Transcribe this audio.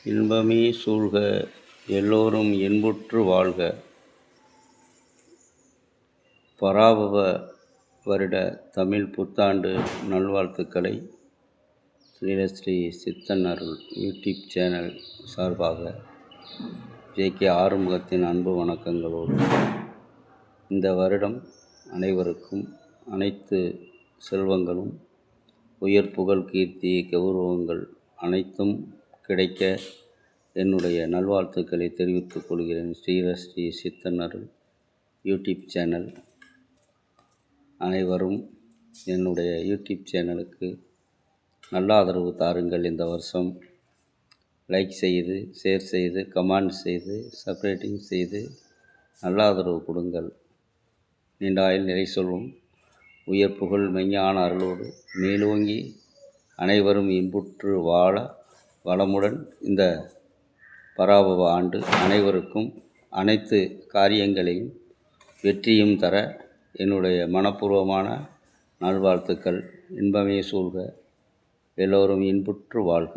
இன்பமே சூழ்க எல்லோரும் இன்புற்று வாழ்க. பராபவ வருட தமிழ் புத்தாண்டு நல்வாழ்த்துக்களை ஸ்ரீ சித்தன் அருள் யூடியூப் சேனல் சார்பாக ஜே.கே. ஆறுமுகத்தின் அன்பு வணக்கங்களோடு இந்த வருடம் அனைவருக்கும் அனைத்து செல்வங்களும் உயர் புகழ் கீர்த்தி கௌரவங்கள் அனைத்தும் கிடைக்க என்னுடைய நல்வாழ்த்துக்களை தெரிவித்துக் கொள்கிறேன். ஸ்ரீ சித்தன் அருள் யூடியூப் சேனல் அனைவரும் என்னுடைய யூடியூப் சேனலுக்கு நல்ல ஆதரவு தாருங்கள். இந்த வருஷம் லைக் செய்து, ஷேர் செய்து, கமெண்ட் செய்து, சப்ஸ்கிரைபிங் செய்து நல்ல ஆதரவு கொடுங்கள். நீண்ட ஆயுள் நிறை சொல்லும் உயர் புகழ் மெய்ஞான அருளோடு மேலோங்கி அனைவரும் இன்புற்று வாழ வளமுடன் இந்த பராபவ ஆண்டு அனைவருக்கும் அனைத்து காரியங்களையும் வெற்றியும் தர என்னுடைய மனப்பூர்வமான நல்வாழ்த்துக்கள். இன்பமே சூழ்க எல்லோரும் இன்புற்று வாழ்க.